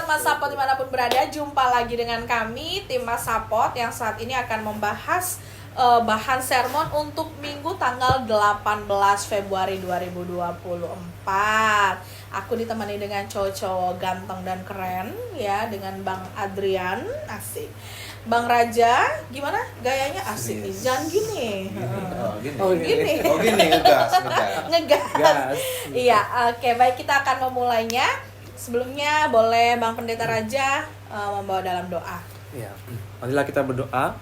Mas Sapot dimanapun berada, jumpa lagi dengan kami tim Mas Sapot yang saat ini akan membahas bahan sermon untuk Minggu tanggal 18 Februari 2024. Aku ditemani dengan cowok-cowok ganteng dan keren ya, dengan Bang Adrian, asik. Bang Raja, gimana gayanya asik nih? Jangan gini. Gini. Ngegas. Iya, oke, baik, kita akan memulainya. Sebelumnya boleh Bang Pendeta Raja membawa dalam doa. Ya, marilah kita berdoa.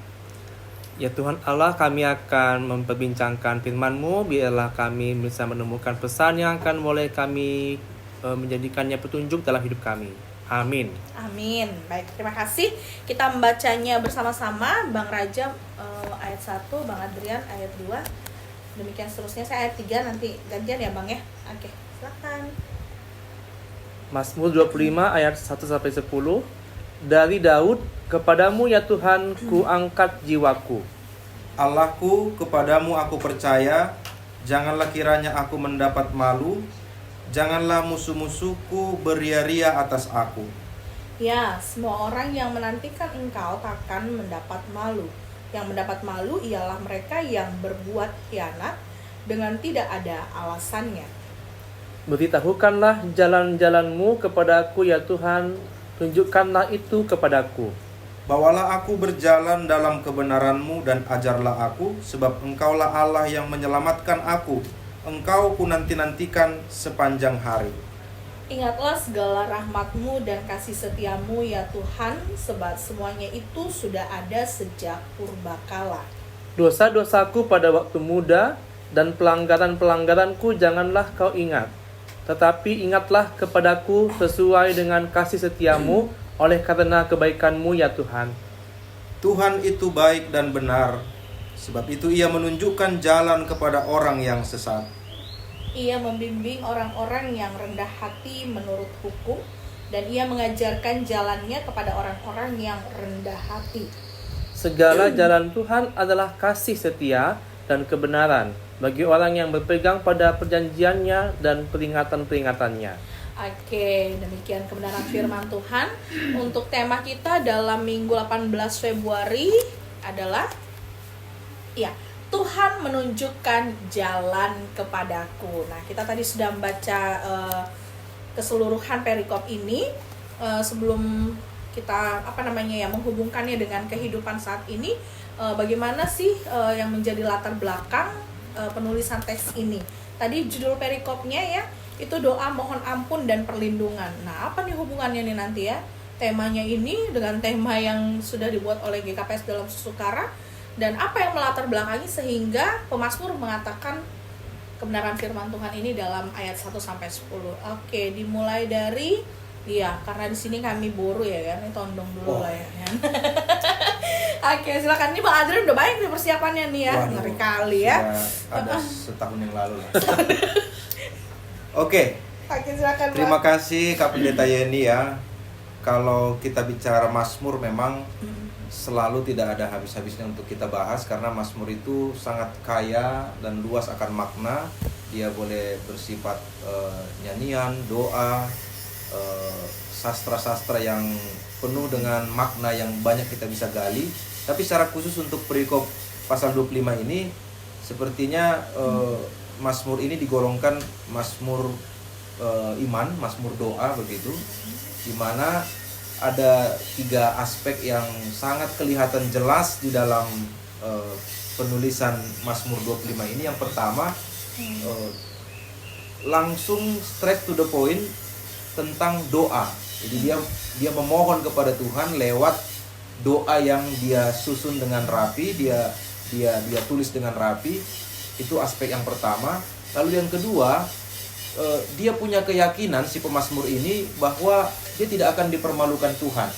Ya Tuhan Allah, kami akan memperbincangkan firman-Mu. Biarlah kami bisa menemukan pesan yang akan boleh kami menjadikannya petunjuk dalam hidup kami. Amin. Amin. Baik, terima kasih. Kita membacanya bersama-sama. Bang Raja ayat 1, Bang Adrian ayat 2. Demikian seterusnya, saya ayat 3, nanti gantian ya Bang ya. Oke, silakan. Mazmur 25 ayat 1-10. Dari Daud, kepadamu ya Tuhan ku angkat jiwaku. Allahku, kepadamu aku percaya, janganlah kiranya aku mendapat malu, janganlah musuh-musuhku beria-ria atas aku. Ya, semua orang yang menantikan engkau takkan mendapat malu. Yang mendapat malu ialah mereka yang berbuat khianat dengan tidak ada alasannya. Beritahukanlah jalan-jalan-Mu kepadaku ya Tuhan, tunjukkanlah itu kepadaku. Bawalah aku berjalan dalam kebenaran-Mu dan ajarlah aku, sebab Engkaulah Allah yang menyelamatkan aku. Engkau ku nanti-nantikan sepanjang hari. Ingatlah segala rahmat-Mu dan kasih setia-Mu ya Tuhan, sebab semuanya itu sudah ada sejak purbakala. Dosa-dosaku pada waktu muda dan pelanggaran-pelanggaranku janganlah kau ingat. Tetapi ingatlah kepadaku sesuai dengan kasih setia-Mu oleh karena kebaikan-Mu ya Tuhan. Tuhan itu baik dan benar, sebab itu Ia menunjukkan jalan kepada orang yang sesat. Ia membimbing orang-orang yang rendah hati menurut hukum, dan Ia mengajarkan jalannya kepada orang-orang yang rendah hati. Segala jalan Tuhan adalah kasih setia dan kebenaran bagi orang yang berpegang pada perjanjiannya dan peringatan-peringatannya. Oke, demikian kebenaran firman Tuhan. Untuk tema kita dalam Minggu 18 Februari adalah Tuhan menunjukkan jalan kepadaku. Nah, kita tadi sudah membaca keseluruhan perikop ini. Sebelum kita menghubungkannya dengan kehidupan saat ini, bagaimana sih yang menjadi latar belakang penulisan teks ini. Tadi judul perikopnya ya, itu doa mohon ampun dan perlindungan. Nah, apa nih hubungannya nih nanti ya? Temanya ini dengan tema yang sudah dibuat oleh GKPS dalam Susukara, dan apa yang melatar belakangi sehingga pemazmur mengatakan kebenaran firman Tuhan ini dalam ayat 1-10. Oke, dimulai dari karena di sini kami boru ya kan, ini tondong dulu lah ya kan. Oke, silakan. Ini Bang Adrian udah baik nih persiapannya nih ya. Ngeri kali ya. Ada setahun yang lalu lah. Oke, Silakan. terima kasih Kak Pendeta Yeni ya. Kalau kita bicara Mazmur memang selalu tidak ada habis-habisnya untuk kita bahas, karena Mazmur itu sangat kaya dan luas akan makna. Dia boleh bersifat nyanyian, doa, sastra-sastra yang penuh dengan makna yang banyak kita bisa gali. Tapi secara khusus untuk perikop pasal 25 ini, sepertinya Mazmur ini digolongkan Mazmur iman, Mazmur doa begitu, di mana ada 3 aspek yang sangat kelihatan jelas di dalam penulisan Mazmur 25 ini. Yang pertama, langsung straight to the point tentang doa. Jadi dia memohon kepada Tuhan lewat doa yang dia susun dengan rapi, dia tulis dengan rapi. Itu aspek yang pertama. Lalu yang kedua, dia punya keyakinan si pemazmur ini bahwa dia tidak akan dipermalukan Tuhan.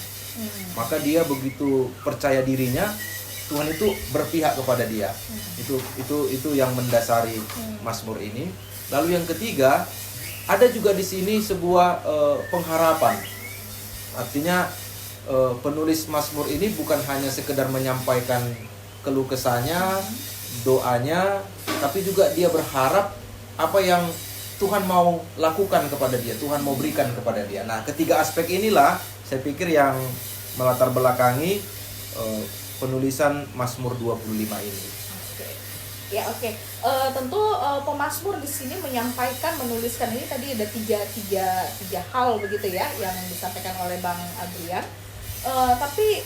Maka dia begitu percaya dirinya, Tuhan itu berpihak kepada dia. Itu yang mendasari mazmur ini. Lalu yang ketiga, ada juga di sini sebuah pengharapan. Artinya penulis Mazmur ini bukan hanya sekedar menyampaikan keluh kesahnya, doanya, tapi juga dia berharap apa yang Tuhan mau lakukan kepada dia, Tuhan mau berikan kepada dia. Nah, ketiga aspek inilah saya pikir yang melatar belakangi penulisan Mazmur 25 ini. Ya oke. Tentu pemazmur di sini menuliskan ini tadi ada tiga hal begitu ya yang disampaikan oleh Bang Adrian. Tapi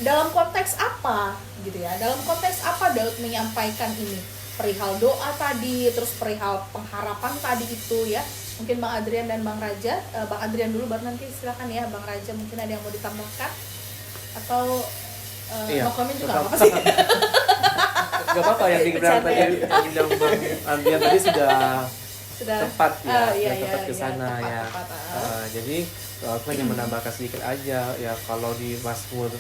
dalam konteks apa gitu ya? Dalam konteks apa Daud menyampaikan ini? Perihal doa tadi, terus perihal pengharapan tadi itu ya. Mungkin Bang Adrian dan Bang Raja, Bang Adrian dulu baru nanti silakan ya Bang Raja, mungkin ada yang mau ditambahkan atau Iya, no comment juga nggak apa sih? Gak apa-apa yang dibilang tadi, yang dibilang Bang Adrian tadi sudah tepat ya, iya, tepat ke iya, sana ya. tepat. Jadi aku hanya menambahkan sedikit aja ya, kalau di Mazmur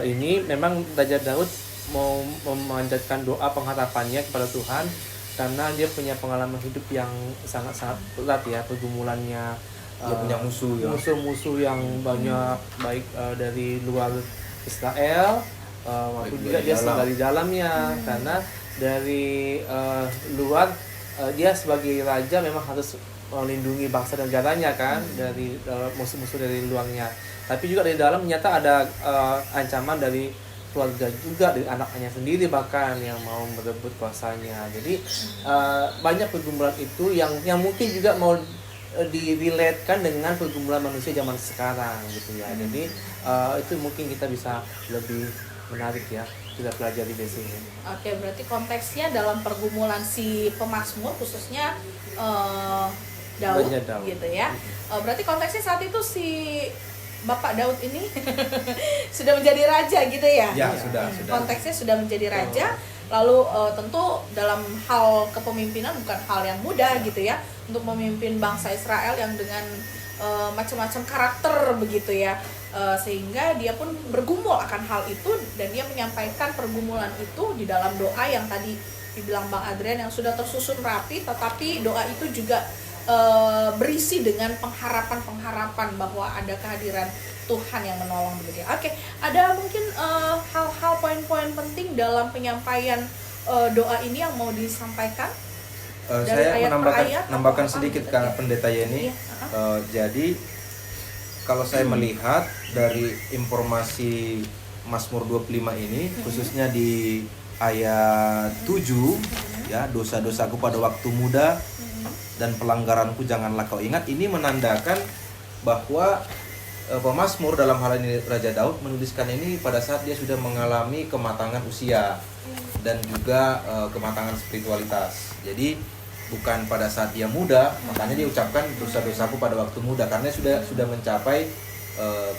ini memang Raja Daud mau memanjatkan doa pengharapannya kepada Tuhan karena dia punya pengalaman hidup yang sangat-sangat berat ya, pergumulannya. Dia punya musuh ya. Musuh-musuh yang banyak, baik dari luar Israel maupun juga dia tinggal di dalamnya. Karena dari luar dia sebagai raja memang harus melindungi bangsa dan negaranya kan dari musuh-musuh dari luarnya. Tapi juga dari dalam ternyata ada ancaman dari keluarga juga, dari anaknya sendiri bahkan yang mau merebut kuasanya. Jadi banyak pergumulan itu yang mungkin juga mau direlatekan dengan pergumulan manusia zaman sekarang gitu ya. Jadi itu mungkin kita bisa lebih menarik ya kita pelajari di sini. Oke, berarti konteksnya dalam pergumulan si pemazmur khususnya Daud gitu ya. Berarti konteksnya saat itu si Bapak Daud ini sudah menjadi raja gitu ya? Ya, sudah. Konteksnya sudah menjadi raja. Lalu tentu dalam hal kepemimpinan bukan hal yang mudah gitu ya, untuk memimpin bangsa Israel yang dengan macam-macam karakter begitu ya, sehingga dia pun bergumul akan hal itu dan dia menyampaikan pergumulan itu di dalam doa yang tadi dibilang Bang Adrian yang sudah tersusun rapi, tetapi doa itu juga berisi dengan pengharapan bahwa ada kehadiran Tuhan yang menolong begitu ya. Oke, ada mungkin hal-hal poin-poin penting dalam penyampaian doa ini yang mau disampaikan? Saya menambahkan sedikit gitu, ke pendeta Yeni. Jadi kalau saya melihat dari informasi Mazmur 25 ini, khususnya di ayat 7 ya, dosa-dosaku pada waktu muda dan pelanggaranku janganlah kau ingat. Ini menandakan bahwa pemazmur dalam hal ini Raja Daud menuliskan ini pada saat dia sudah mengalami kematangan usia dan juga kematangan spiritualitas. Jadi bukan pada saat dia muda, makanya dia ucapkan dosa-dosaku pada waktu muda, karena sudah mencapai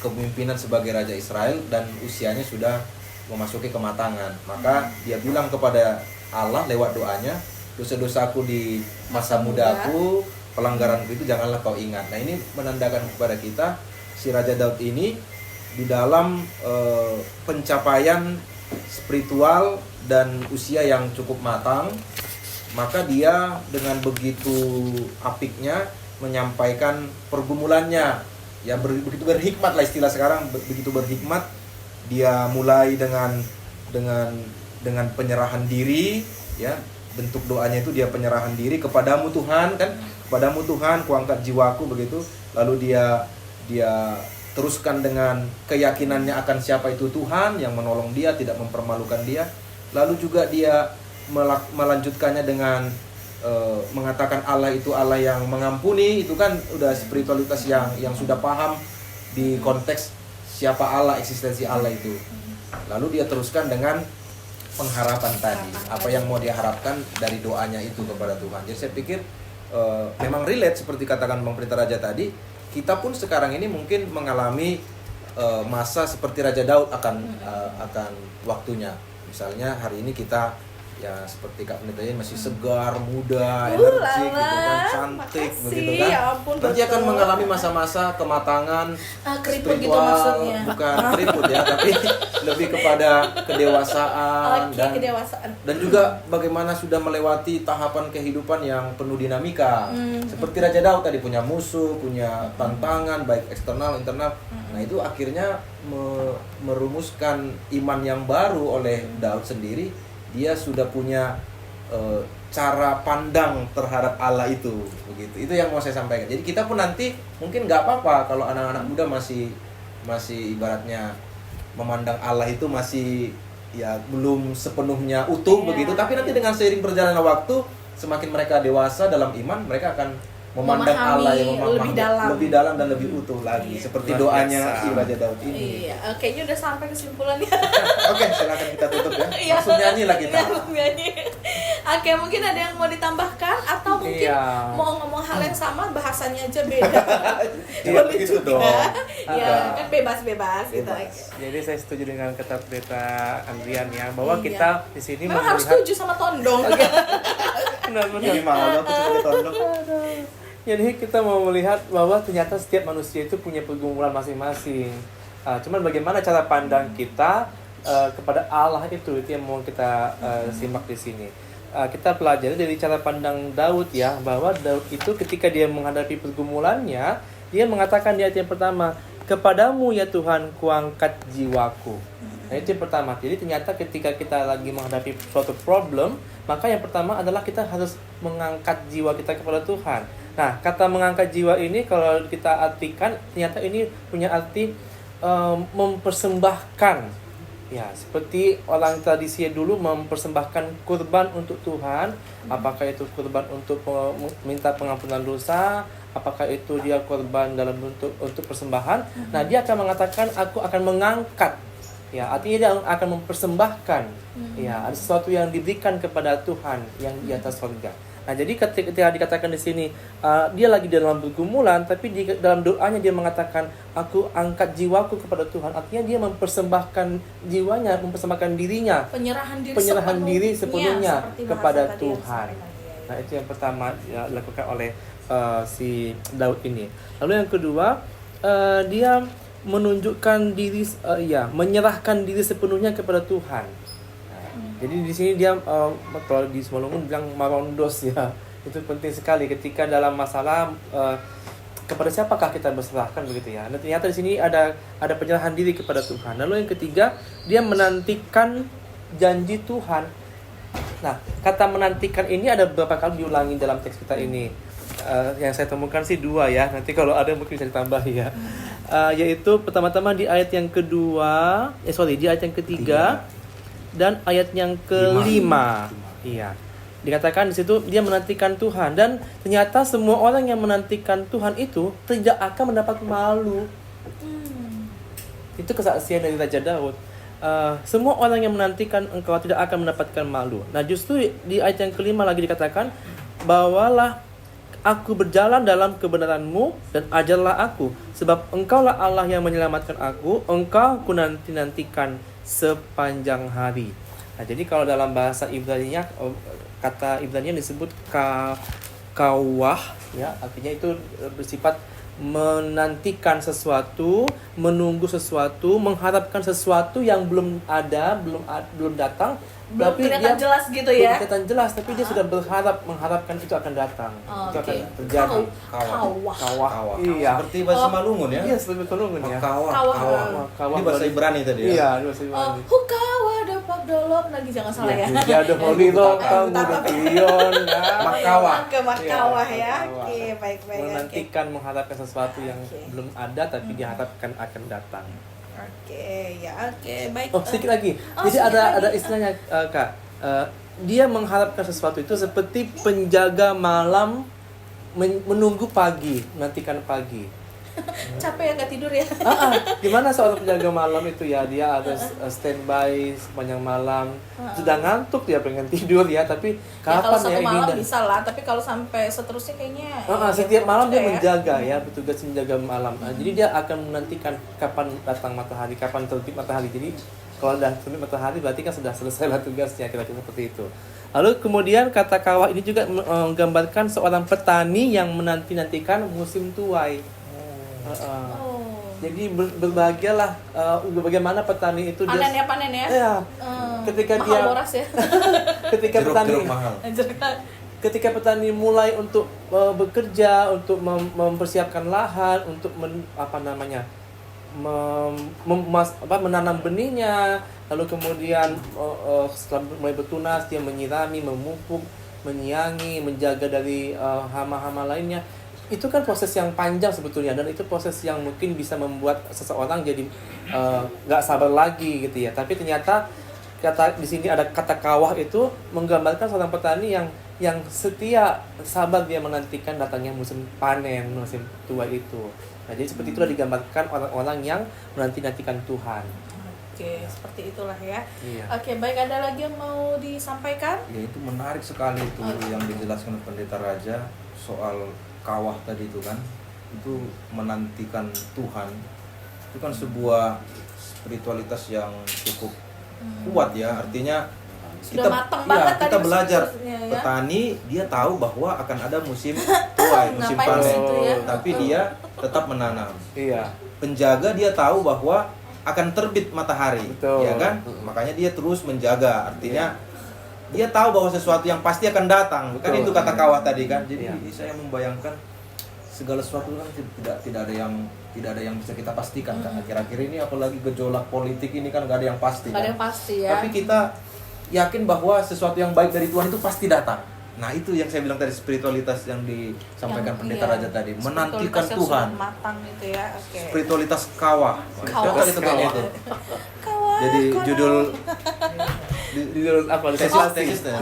kepemimpinan sebagai Raja Israel dan usianya sudah memasuki kematangan. Maka dia bilang kepada Allah lewat doanya, dosa-dosaku di masa mudaku, pelanggaranku itu janganlah kau ingat. Nah, ini menandakan kepada kita si Raja Daud ini di dalam pencapaian spiritual dan usia yang cukup matang, maka dia dengan begitu apiknya menyampaikan pergumulannya ya, begitu berhikmat lah istilah sekarang, begitu berhikmat. Dia mulai dengan penyerahan diri ya, bentuk doanya itu dia penyerahan diri kepadamu Tuhan kan, kepadamu Tuhan kuangkat jiwaku begitu. Lalu dia teruskan dengan keyakinannya akan siapa itu Tuhan yang menolong dia, tidak mempermalukan dia. Lalu juga dia melanjutkannya dengan mengatakan Allah itu Allah yang mengampuni. Itu kan udah spiritualitas yang sudah paham di konteks siapa Allah, eksistensi Allah itu. Lalu dia teruskan dengan pengharapan tadi, apa yang mau dia harapkan dari doanya itu kepada Tuhan. Jadi saya pikir memang relate seperti katakan Bang Pendeta Raja tadi. Kita pun sekarang ini mungkin mengalami masa seperti Raja Daud akan waktunya. Misalnya hari ini kita ya seperti Kak Pendeta ini masih segar, muda, energik gitu kan, cantik begitu kan. Ya ampun, nanti akan mengalami masa-masa kematangan keriput gitu spiritual, maksudnya. bukan keriput ya, tapi lebih kepada kedewasaan dan juga bagaimana sudah melewati tahapan kehidupan yang penuh dinamika. Seperti Raja Daud tadi punya musuh, punya tantangan baik eksternal, internal. Nah, itu akhirnya merumuskan iman yang baru oleh Daud sendiri. Dia sudah punya cara pandang terhadap Allah itu, begitu. Itu yang mau saya sampaikan. Jadi kita pun nanti mungkin nggak apa-apa kalau anak-anak muda masih ibaratnya memandang Allah itu masih ya belum sepenuhnya utuh begitu. Tapi nanti dengan seiring berjalannya waktu, semakin mereka dewasa dalam iman, mereka akan memandang Allah yang lebih dalam dan lebih utuh lagi, seperti doanya si Raja Daud ini. Iya, kayaknya udah sampai kesimpulannya. Oke, silakan kita tutup ya. Langsung nyanyi lah kita. Oke, mungkin ada yang mau ditambahkan atau mungkin mau ngomong hal yang sama, bahasanya aja beda. Boleh gitu dong. Ya, kan bebas gitu. Jadi saya setuju dengan kata Pendeta Andrian ya, bahwa kita di sini memang harus setuju sama Tondong. Benar-benar. Ini mahal tuh sebagai Tondong. Jadi kita mau melihat bahwa ternyata setiap manusia itu punya pergumulan masing-masing. Cuman bagaimana cara pandang kita kepada Allah itu yang mau kita simak di sini. Kita pelajari dari cara pandang Daud ya, bahwa Daud itu ketika dia menghadapi pergumulannya, dia mengatakan di ayat yang pertama, "Kepadamu ya Tuhan kuangkat jiwaku." Nah, itu yang pertama. Jadi ternyata ketika kita lagi menghadapi suatu problem, maka yang pertama adalah kita harus mengangkat jiwa kita kepada Tuhan. Nah, kata mengangkat jiwa ini kalau kita artikan, ternyata ini punya arti mempersembahkan. Ya, seperti orang tradisi dulu mempersembahkan kurban untuk Tuhan. Apakah itu kurban untuk minta pengampunan dosa, apakah itu dia kurban dalam bentuk untuk persembahan. Nah, dia akan mengatakan, aku akan mengangkat. Ya, artinya dia akan mempersembahkan. Ya, ada sesuatu yang diberikan kepada Tuhan yang di atas surga. Nah, jadi ketika dikatakan di sini dia lagi dalam pergumulan, tapi dalam doanya dia mengatakan, aku angkat jiwaku kepada Tuhan. Artinya dia mempersembahkan jiwanya, mempersembahkan dirinya, penyerahan diri sepenuhnya kepada Tuhan. Nah, itu yang pertama ya, dilakukan oleh si Daud ini. Lalu yang kedua, dia menunjukkan diri, menyerahkan diri sepenuhnya kepada Tuhan. Jadi di sini dia kalau di Semolungun bilang marondos ya. Itu penting sekali ketika dalam masalah kepada siapakah kita berserahkan begitu ya. Nah, ternyata di sini ada penyerahan diri kepada Tuhan. Lalu yang ketiga, dia menantikan janji Tuhan. Nah, kata menantikan ini ada beberapa kali diulangi dalam teks kita ini. Yang saya temukan sih 2 ya. Nanti kalau ada mungkin bisa ditambah ya. Yaitu pertama-tama di ayat yang kedua, di ayat yang ketiga. Dan ayat yang kelima, iya, dikatakan di situ dia menantikan Tuhan, dan ternyata semua orang yang menantikan Tuhan itu tidak akan mendapat malu. Itu kesaksian dari Raja Daud. Semua orang yang menantikan engkau tidak akan mendapatkan malu. Nah, justru di ayat yang kelima lagi dikatakan, bawalah aku berjalan dalam kebenaranmu dan ajarlah aku, sebab engkaulah Allah yang menyelamatkan aku, engkau ku nantikan sepanjang hari. Nah, jadi kalau dalam bahasa Ibrani-nya, kata Ibrani disebut kawah ya, artinya itu bersifat menantikan sesuatu, menunggu sesuatu, mengharapkan sesuatu yang belum ada, belum datang, belum kelihatan jelas gitu ya. Belum kelihatan jelas, tapi dia sudah mengharapkan itu akan datang. Itu akan terjadi. Kawah. Iya. Seperti bahasa Malungun ya? Iya, seperti Malungun ya. Kawah. Ini bahasa Ibrani tadi ya? Iya, bahasa Ibrani. Hukawa dapat dolok lagi, jangan salah ya. Ya ada holy rock, udah pion ya. Makawah ya. Oke, baik. Menantikan, mengharapkan sesuatu yang belum ada tapi diharapkan akan datang. Oke, baik. Sedikit lagi. Jadi ada istilahnya Kak. Dia mengharapkan sesuatu itu seperti penjaga malam menunggu pagi, menantikan pagi. Capek ya, nggak tidur ya? Gimana seorang penjaga malam itu ya, dia harus standby sepanjang malam. Sudah ngantuk, dia pengen tidur ya, tapi kapan kalau satu ya ini? malam bisa lah, tapi kalau sampai seterusnya kayaknya. Setiap malam dia menjaga ya, bertugas menjaga malam. Jadi dia akan menantikan kapan datang matahari, kapan terbit matahari. Jadi kalau sudah terbit matahari berarti kan sudah selesai lah tugasnya, kira-kira seperti itu. Lalu kemudian kata kawah ini juga menggambarkan seorang petani yang menanti-nantikan musim tuai. Jadi berbahagialah bagaimana petani itu panen ya. Iya. Ketika mahal dia boras ya. ketika petani mulai untuk bekerja, untuk mempersiapkan lahan, untuk menanam benihnya, lalu kemudian setelah mulai bertunas dia menyirami, memupuk. menyiangi, menjaga dari hama-hama lainnya. Itu kan proses yang panjang sebetulnya, dan itu proses yang mungkin bisa membuat seseorang jadi nggak sabar lagi gitu ya. Tapi ternyata kata di sini ada kata kawah itu menggambarkan seorang petani yang setia, sabar dia menantikan datangnya musim panen, musim tuai itu. Nah, jadi seperti itulah digambarkan orang-orang yang menanti-nantikan Tuhan. Oke, seperti itulah ya. Iya. Oke, baik, ada lagi yang mau disampaikan? Ya itu menarik sekali itu yang dijelaskan Pendeta Raja soal kawah tadi itu kan. Itu menantikan Tuhan. Itu kan sebuah spiritualitas yang cukup kuat ya. Artinya Sudah matang banget kita tadi belajar mesin-mesinnya ya. petani, dia tahu bahwa akan ada musim tuai, musim Ngapain di panen. situ ya? Tapi dia tetap menanam. Iya. Penjaga dia tahu bahwa akan terbit matahari, Betul. ya kan? Makanya dia terus menjaga. Artinya dia tahu bahwa sesuatu yang pasti akan datang. Kan Betul. itu kata kawah tadi kan. Jadi Iya. saya membayangkan segala sesuatu kan tidak ada yang bisa kita pastikan kan. Akhir-akhir ini apalagi gejolak politik ini kan nggak ada yang pasti. Nggak ada kan? yang pasti ya. Tapi kita yakin bahwa sesuatu yang baik dari Tuhan itu pasti datang. Nah itu yang saya bilang tadi, spiritualitas yang disampaikan Pendeta Raja tadi, menantikan Spiritualitas yang Tuhan. sudah matang itu ya. Oke. Spiritualitas kawah. Kawah. Coba itu kayaknya itu. Kawan, Jadi judul Judul apa? tesisnya di sana.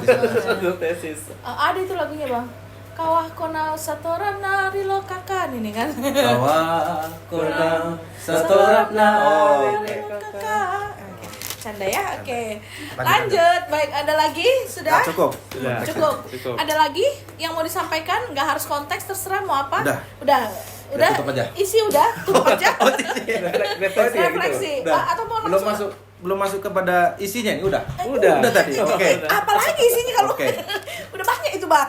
Judul tesis. ada itu lagunya bang. Kawah konal satorana rilo kakan ini kan. Kawah kona satorapna. Oh, oke. Kakak. Oke. Canda ya, oke. Lanjut. Lanjut, baik, ada lagi? Sudah? Nah, cukup. Sudah. Cukup. Cukup. Ada lagi yang mau disampaikan? Nggak harus konteks, terserah mau apa? Udah. Udah. Tutup aja. Isi udah, tutup aja. Refleksi ya gitu. Refleksi. Udah. Atau mau Belum masuk kepada isinya nih, udah. Udah. Udah tadi. Oke. apalagi isinya kalau Oke. udah banyak itu bang.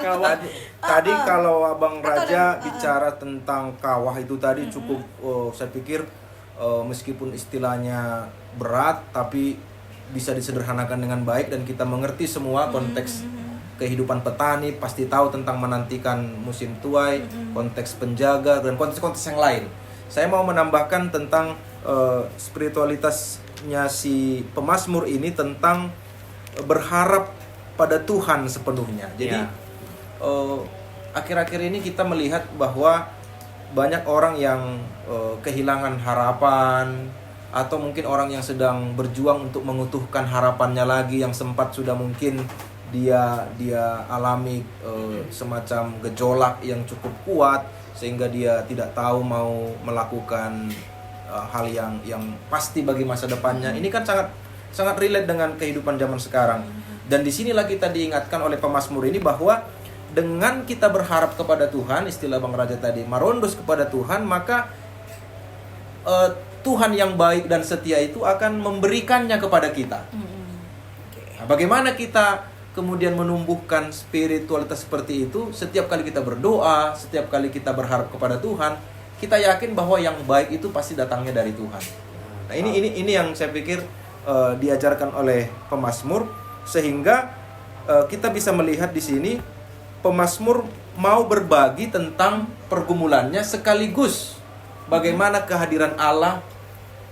Tadi kalau Abang Atau Raja ada- bicara tentang kawah itu tadi cukup saya pikir meskipun istilahnya berat tapi bisa disederhanakan dengan baik dan kita mengerti semua konteks kehidupan petani, pasti tahu tentang menantikan musim tuai, konteks penjaga dan konteks-konteks yang lain. Saya mau menambahkan tentang spiritualitasnya si pemazmur ini tentang berharap pada Tuhan sepenuhnya. Jadi Ya. akhir-akhir ini kita melihat bahwa banyak orang yang kehilangan harapan, atau mungkin orang yang sedang berjuang untuk mengutuhkan harapannya lagi, yang sempat sudah mungkin dia alami semacam gejolak yang cukup kuat sehingga dia tidak tahu mau melakukan hal yang pasti bagi masa depannya. Ini kan sangat relate dengan kehidupan zaman sekarang. Dan disinilah kita diingatkan oleh pemazmur ini bahwa dengan kita berharap kepada Tuhan, istilah Bang Raja tadi, marondos kepada Tuhan, maka Tuhan yang baik dan setia itu akan memberikannya kepada kita. Nah, bagaimana kita kemudian menumbuhkan spiritualitas seperti itu? Setiap kali kita berdoa, setiap kali kita berharap kepada Tuhan, kita yakin bahwa yang baik itu pasti datangnya dari Tuhan. Nah, ini yang saya pikir diajarkan oleh pemazmur, sehingga kita bisa melihat di sini pemazmur mau berbagi tentang pergumulannya sekaligus bagaimana kehadiran Allah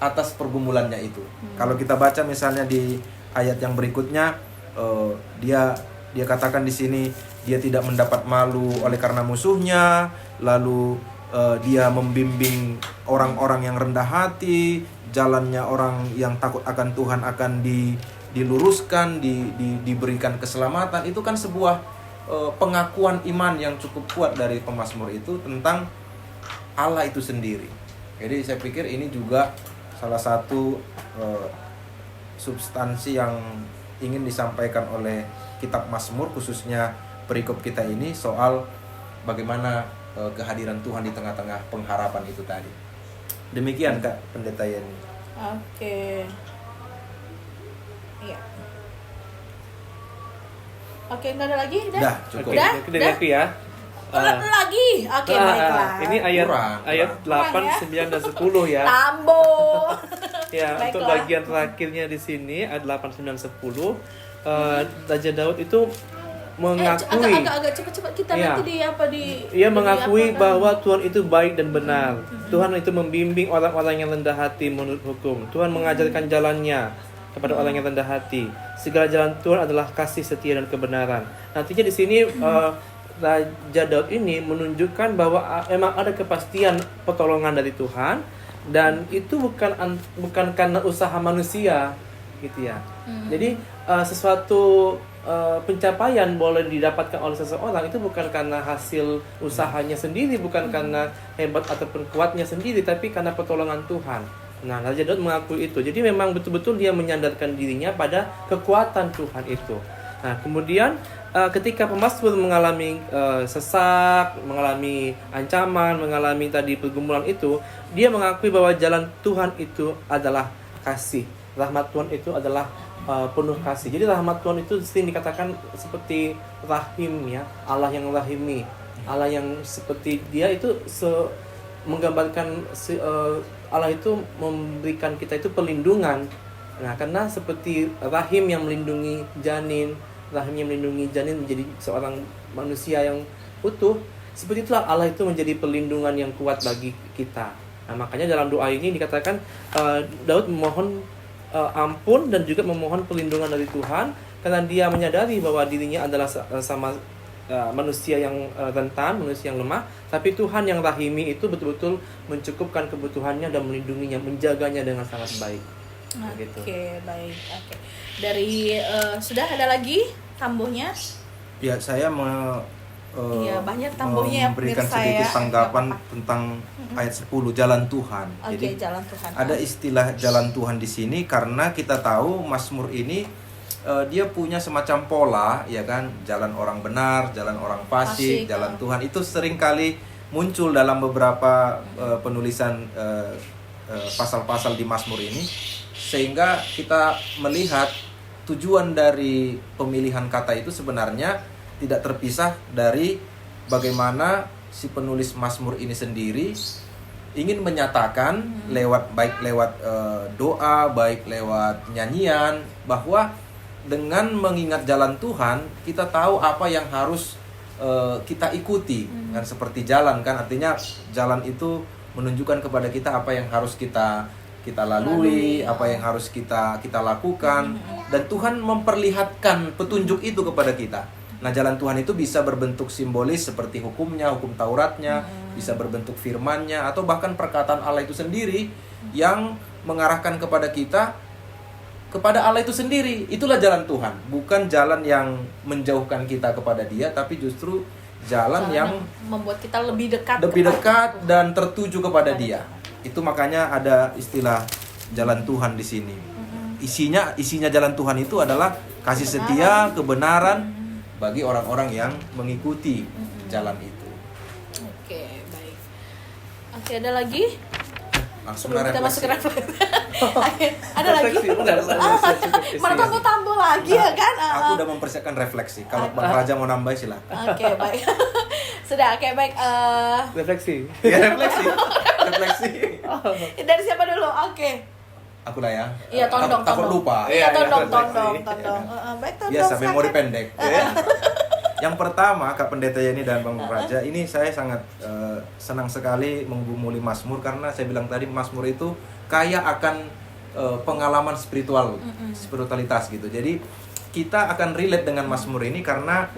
atas pergumulannya itu. Kalau kita baca misalnya di ayat yang berikutnya, dia katakan di sini dia tidak mendapat malu oleh karena musuhnya, lalu dia membimbing orang-orang yang rendah hati, jalannya orang yang takut akan Tuhan akan diluruskan, diberikan keselamatan. Itu kan sebuah pengakuan iman yang cukup kuat dari pemazmur itu tentang Allah itu sendiri. Jadi saya pikir ini juga salah satu substansi yang ingin disampaikan oleh kitab Mazmur, khususnya perikop kita ini, soal bagaimana kehadiran Tuhan di tengah-tengah pengharapan itu tadi. Demikian Kak Pendeta Yeni. Oke. Iya. Oke, nggak ada lagi? Dah, cukup. Oke, Dah? dari aku ya. Lagi? Oke, baiklah. Ini ayat Kurang. 8, 9 dan 10 ya. Tambo. Ya, untuk Baiklah. bagian terakhirnya di sini ayat 8, 9, 10, Raja Daud itu mengakui, agak cepat-cepat kita Iya. nanti ia mengakui apa, bahwa Tuhan itu baik dan benar. Tuhan itu membimbing orang-orang yang rendah hati menurut hukum. Tuhan mengajarkan jalannya. kepada orang yang rendah hati. Segala jalan Tuhan adalah kasih, setia, dan kebenaran. Nantinya di sini Raja Daud ini menunjukkan bahwa memang ada kepastian pertolongan dari Tuhan, dan itu bukan karena usaha manusia, gitu ya. Jadi sesuatu pencapaian boleh didapatkan oleh seseorang itu bukan karena hasil usahanya sendiri, bukan karena hebat ataupun kuatnya sendiri, tapi karena pertolongan Tuhan. Nah, Raja Daud mengakui itu. Jadi memang betul-betul dia menyandarkan dirinya pada kekuatan Tuhan itu. Nah, kemudian ketika pemazmur mengalami sesak, mengalami ancaman, mengalami tadi pergumulan itu, dia mengakui bahwa jalan Tuhan itu adalah kasih. Rahmat Tuhan itu adalah penuh kasih. Jadi rahmat Tuhan itu sering dikatakan seperti rahim, ya, Allah yang rahimi, Allah yang seperti dia itu menggambarkan Allah itu memberikan kita itu perlindungan. Nah, karena seperti rahim yang melindungi janin, rahim yang melindungi janin menjadi seorang manusia yang utuh, seperti itulah Allah itu menjadi perlindungan yang kuat bagi kita. Nah, makanya dalam doa ini dikatakan Daud memohon ampun dan juga memohon perlindungan dari Tuhan, karena dia menyadari bahwa dirinya adalah sama manusia yang rentan, manusia yang lemah, tapi Tuhan yang rahimi itu betul-betul mencukupkan kebutuhannya dan melindunginya, menjaganya dengan sangat baik. Oke, baik. Oke. Dari sudah ada lagi tambuhnya? Ya, saya Iya, banyak tambuhnya memberikan pemirsa sedikit ya. tanggapan tentang ayat 10 jalan Tuhan. Oke, Jadi jalan Tuhan. ada istilah jalan Tuhan di sini karena kita tahu Mazmur ini dia punya semacam pola, ya kan, jalan orang benar, jalan orang fasik, jalan Tuhan itu seringkali muncul dalam beberapa penulisan pasal-pasal di Mazmur ini, sehingga kita melihat tujuan dari pemilihan kata itu sebenarnya tidak terpisah dari bagaimana si penulis Mazmur ini sendiri ingin menyatakan baik lewat doa, baik lewat nyanyian, bahwa dengan mengingat jalan Tuhan kita tahu apa yang harus kita ikuti. Kan seperti jalan, kan artinya jalan itu menunjukkan kepada kita apa yang harus kita lalui, apa yang harus kita lakukan, dan Tuhan memperlihatkan petunjuk itu kepada kita. Nah, jalan Tuhan itu bisa berbentuk simbolis seperti hukumnya, hukum Tauratnya, bisa berbentuk firman-Nya, atau bahkan perkataan Allah itu sendiri yang mengarahkan kepada kita kepada Allah itu sendiri. Itulah jalan Tuhan, bukan jalan yang menjauhkan kita kepada Dia, tapi justru jalan yang membuat kita lebih dekat dan tertuju kepada Dia. Itu makanya ada istilah jalan Tuhan di sini. Isinya jalan Tuhan itu adalah kasih setia, kebenaran bagi orang-orang yang mengikuti jalan itu. Oke, baik. Oke, ada lagi? Langsung sebelum kita masuk ke refleksi. Ada lagi? Mana tambu lagi ya kan? Aku udah mempersiapkan refleksi. Kalau Bang Raja mau nambah silakan. Oke, baik. Sudah, oke, baik. Refleksi. Ya, refleksi. Dari siapa dulu? Oke. Aku lah ya. Iya, tondong. Takut lupa. Iya, tondong. Baik, tondong. Biasa memori pendek. Yang pertama, Kak Pendeta Yani dan Bang Raja, ini saya sangat senang sekali menggumuli Mazmur, karena saya bilang tadi Mazmur itu kaya akan pengalaman spiritualitas gitu. Jadi kita akan relate dengan Mazmur ini karena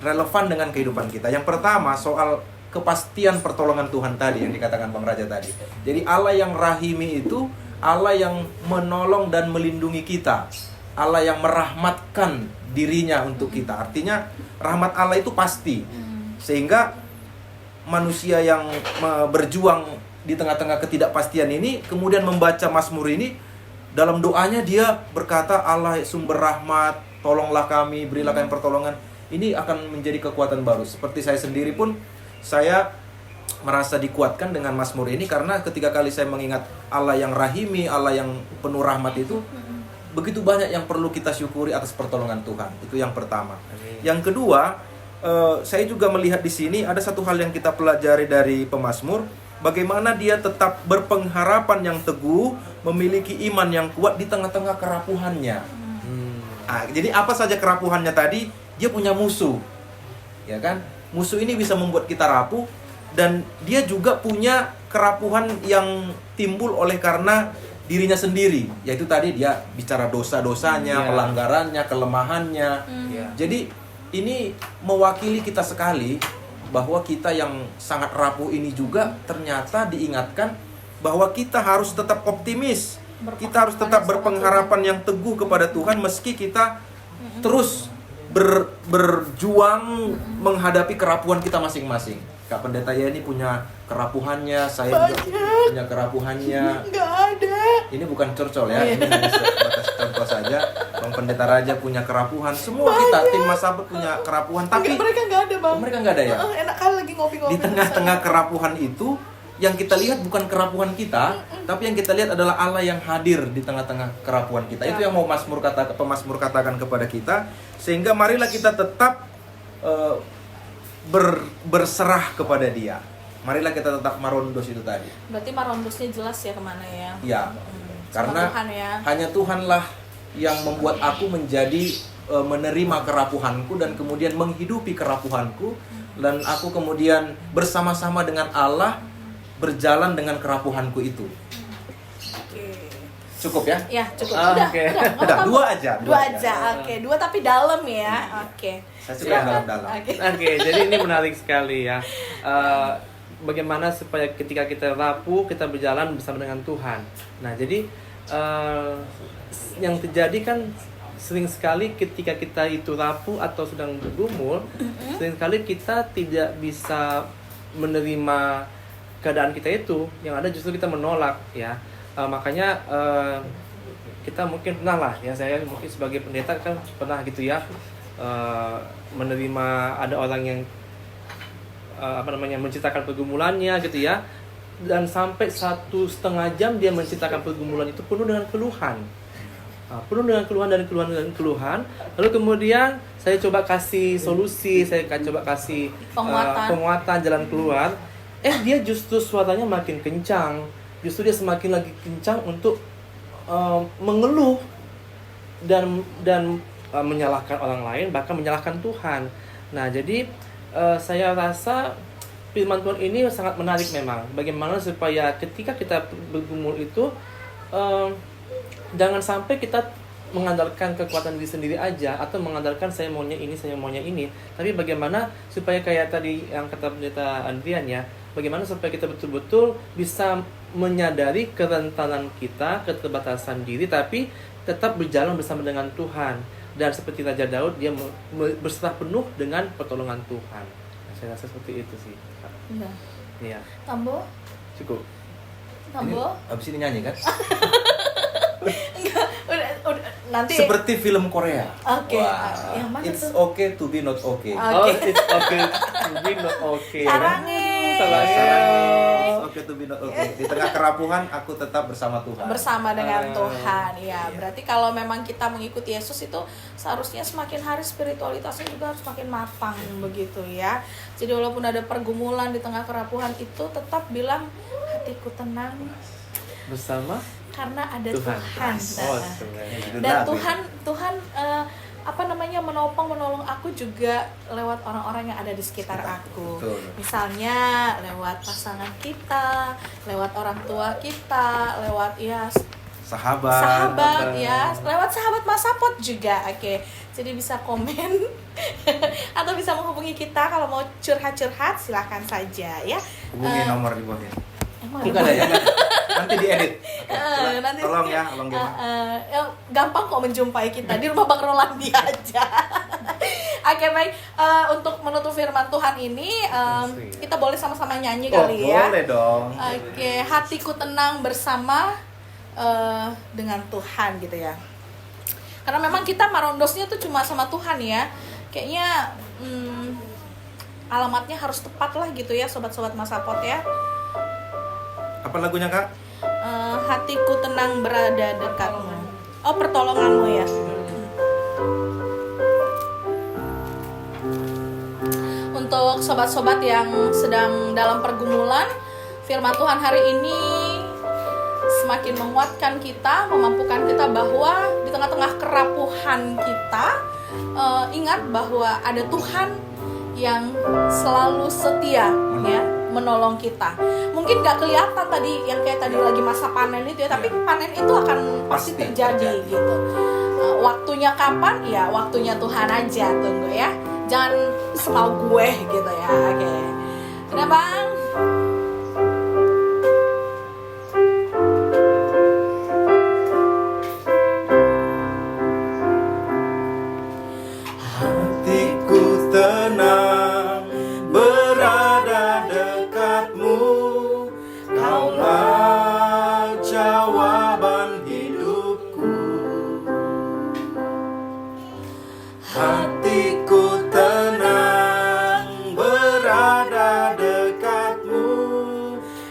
relevan dengan kehidupan kita. Yang pertama, soal kepastian pertolongan Tuhan tadi yang dikatakan Bang Raja tadi. Jadi Allah yang rahimi itu Allah yang menolong dan melindungi kita, Allah yang merahmatkan dirinya untuk kita. Artinya rahmat Allah itu pasti, sehingga manusia yang berjuang di tengah-tengah ketidakpastian ini kemudian membaca Mazmur ini, dalam doanya dia berkata, Allah sumber rahmat, tolonglah kami, berilah kami pertolongan. Ini akan menjadi kekuatan baru. Seperti saya sendiri pun, saya merasa dikuatkan dengan Mazmur ini, karena ketika kali saya mengingat Allah yang rahimi, Allah yang penuh rahmat itu, begitu banyak yang perlu kita syukuri atas pertolongan Tuhan. Itu yang pertama. Yang kedua, saya juga melihat di sini ada satu hal yang kita pelajari dari pemazmur, bagaimana dia tetap berpengharapan yang teguh, memiliki iman yang kuat di tengah-tengah kerapuhannya. Jadi apa saja kerapuhannya tadi, dia punya musuh, ya kan? Musuh ini bisa membuat kita rapuh, dan dia juga punya kerapuhan yang timbul oleh karena dirinya sendiri, yaitu tadi dia bicara dosa-dosanya, Iya. pelanggarannya, kelemahannya. Iya. Jadi ini mewakili kita sekali bahwa kita yang sangat rapuh ini juga ternyata diingatkan bahwa kita harus tetap optimis. Kita harus tetap berpengharapan yang teguh kepada Tuhan meski kita terus berjuang menghadapi kerapuhan kita masing-masing. Kak Pendeta Yani punya kerapuhannya, saya juga punya kerapuhannya. Nggak ada. Ini bukan curcol ya, ini hanya sebatas contoh saja. Bang Pendeta Raja punya kerapuhan, semua kita tim Mas Sahabat punya kerapuhan, tapi Mereka nggak ada, Bang. mereka nggak ada ya. Enak kali lagi ngopi-ngopi. Di tengah-tengah kerapuhan itu, yang kita lihat bukan kerapuhan kita, tapi yang kita lihat adalah Allah yang hadir di tengah-tengah kerapuhan kita. Itu yang mau pemazmur katakan kepada kita, sehingga marilah kita tetap berserah kepada Dia. Marilah kita tetap marondos itu tadi. Berarti marondosnya jelas ya kemana ya? Ya, Sama karena Tuhan ya. hanya Tuhanlah yang membuat aku menjadi menerima kerapuhanku dan kemudian menghidupi kerapuhanku, dan aku kemudian bersama-sama dengan Allah berjalan dengan kerapuhanku itu. Oke. Cukup ya? Ya, cukup. Ah, Udah, oke. udah. Udah, Apa-apa. dua aja. Dua aja. Oke, dua tapi dalam ya. Oke. Saya suka yang dalam-dalam. Oke. Oke, jadi ini menarik sekali ya. Bagaimana supaya ketika kita rapuh, kita berjalan bersama dengan Tuhan. Nah, jadi yang terjadi kan sering sekali ketika kita itu rapuh atau sedang bergumul, sering sekali kita tidak bisa menerima keadaan kita itu. Yang ada justru kita menolak ya. Makanya kita mungkin pernah lah ya, saya mungkin sebagai pendeta kan pernah gitu ya, menerima ada orang yang menceritakan pergumulannya gitu ya, dan sampai 1,5 jam dia menceritakan pergumulan itu penuh dengan keluhan, penuh dengan keluhan. Lalu kemudian saya coba kasih solusi, saya coba kasih penguatan jalan keluar. Dia justru suaranya makin kencang, justru dia semakin lagi kencang untuk mengeluh dan menyalahkan orang lain, bahkan menyalahkan Tuhan. Nah, jadi saya rasa firman Tuhan ini sangat menarik memang. Bagaimana supaya ketika kita bergumul itu jangan sampai kita mengandalkan kekuatan diri sendiri aja, atau mengandalkan saya maunya ini, tapi bagaimana supaya kayak tadi yang kata Pendeta Andrian ya, bagaimana supaya kita betul-betul bisa menyadari kerentanan kita, keterbatasan diri, tapi tetap berjalan bersama dengan Tuhan. Dan seperti Raja Daud, dia berserah penuh dengan pertolongan Tuhan. Nah, saya rasa seperti itu sih. Udah. Iya. Tambo? Cukup. Tambo? Abis ini nyanyi kan? Enggak, udah nanti. Seperti film Korea. Oke. Wah, Yang mana it's tuh? okay to be not okay. Oke. It's okay to be not okay. Sarangin. It's okay to be not okay. Di tengah kerapuhan, aku tetap bersama Tuhan. Bersama dengan Tuhan. Ya, berarti kalau memang kita mengikuti Yesus itu seharusnya semakin hari spiritualitasnya juga harus semakin matang begitu ya. Jadi walaupun ada pergumulan di tengah kerapuhan itu, tetap bilang hatiku tenang Bersama karena ada Tuhan. Tuhan. Oh, Nah, sebenarnya. dan Tuhan menolong aku juga lewat orang-orang yang ada di sekitar aku. Betul. Misalnya lewat pasangan kita, lewat orang tua kita, lewat ya sahabat ya, lewat sahabat Mas Sapot juga. Oke. Jadi bisa komen atau bisa menghubungi kita kalau mau curhat-curhat, silahkan saja ya. Hubungi nomor di bawahnya. Emang Bukan ya? Nanti diedit. nanti Tolong ya, tolong gampang kok menjumpai kita di rumah Bang Rolandi aja. Oke, baik. Untuk menutup firman Tuhan ini, kita boleh sama-sama nyanyi kali ya. Boleh dong. Oke, hatiku tenang bersama dengan Tuhan gitu ya. Karena memang kita marondosnya tuh cuma sama Tuhan ya. Kayaknya alamatnya harus tepat lah gitu ya, sobat-sobat Mas Sapot ya. Apa lagunya, Kak? Hatiku tenang berada dekatmu. Oh, pertolonganmu ya. Untuk sobat-sobat yang sedang dalam pergumulan, firman Tuhan hari ini semakin menguatkan kita, memampukan kita bahwa di tengah-tengah kerapuhan kita, ingat bahwa ada Tuhan yang selalu setia ya. menolong kita. Mungkin gak kelihatan tadi yang kayak tadi lagi masa panen itu ya, tapi panen itu akan pasti terjadi gitu. Waktunya kapan? Ya waktunya Tuhan aja, tunggu ya. Jangan semau gue gitu ya. Oke. Udah Bang? Hatiku tenang berada dekatmu, Kaulah jawaban hidupku. Hatiku tenang berada dekatmu,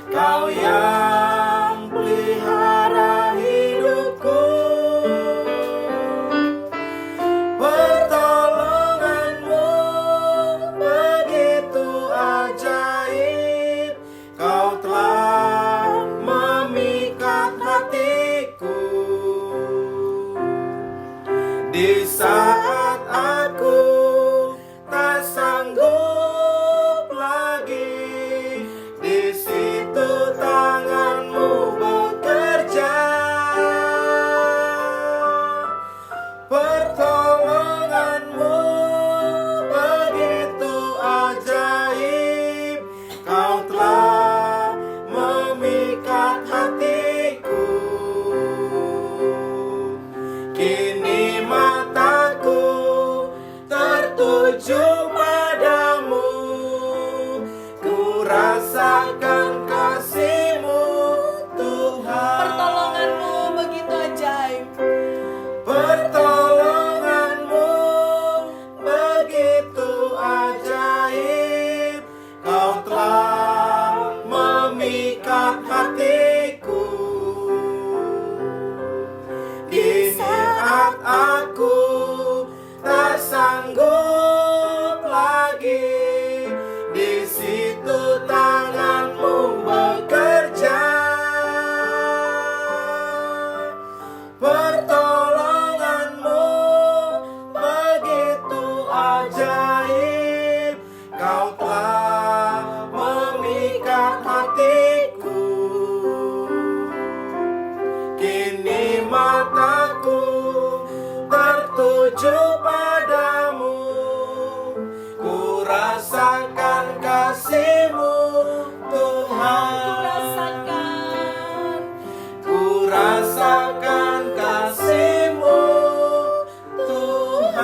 Kau yang pelihara hidupku. Pertolonganmu begitu ajaib, Kau telah memikat hatiku. Di saat aku tak sanggup lagi, di situ tanganmu bekerja. Pertolonganmu begitu ajaib, Kau telah memikat hatiku. Kini mataku tertuju padamu, ku rasakan kasih-Mu Tuhan. Pertolonganmu begitu ajaib. Pertolonganmu begitu ajaib, Kau telah memikat hatiku. Di saat aku tak sanggup lagi, di situ tanganmu bekerja. Pertolonganmu begitu ajaib, Kau telah memikat hatiku. Kini mataku tertuju padamu, ku rasakan kasih-Mu Tuhan. Ku rasakan kasih-Mu Tuhan.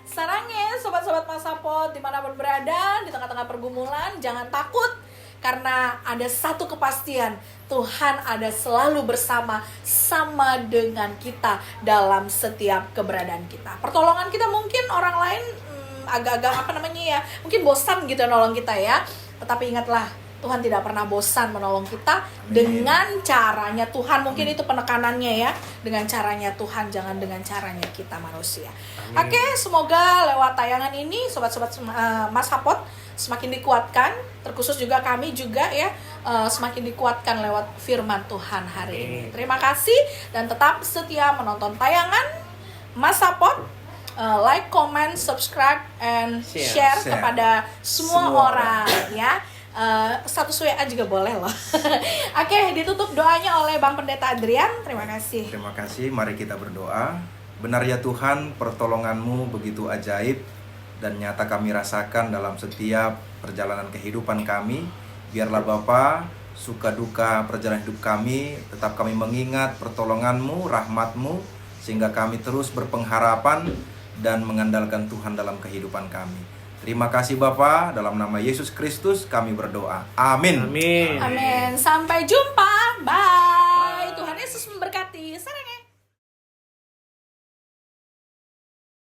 Sarangnya sobat-sobat Masapot dimanapun berada, di tengah-tengah pergumulan, jangan takut. Karena ada satu kepastian, Tuhan ada selalu bersama, sama dengan kita dalam setiap keberadaan kita. Pertolongan kita mungkin orang lain agak-agak mungkin bosan gitu nolong kita ya. Tetapi ingatlah, Tuhan tidak pernah bosan menolong kita dengan caranya Tuhan. Mungkin itu penekanannya ya, dengan caranya Tuhan, jangan dengan caranya kita manusia. Oke, semoga lewat tayangan ini sobat-sobat Masapot semakin dikuatkan, terkhusus juga kami juga ya, semakin dikuatkan lewat firman Tuhan hari ini. Terima kasih dan tetap setia menonton tayangan Masapot. Like, comment, subscribe, and share kepada semua orang ya. Status WA juga boleh loh. Oke, ditutup doanya oleh Bang Pendeta Adrian. Terima kasih. Terima kasih, mari kita berdoa. Benar ya Tuhan, pertolongan-Mu begitu ajaib dan nyata kami rasakan dalam setiap perjalanan kehidupan kami. Biarlah Bapa, suka duka perjalanan hidup kami, tetap kami mengingat pertolongan-Mu, rahmat-Mu, sehingga kami terus berpengharapan dan mengandalkan Tuhan dalam kehidupan kami. Terima kasih Bapa, dalam nama Yesus Kristus kami berdoa. Amin. Amin. Amin. Sampai jumpa. Bye.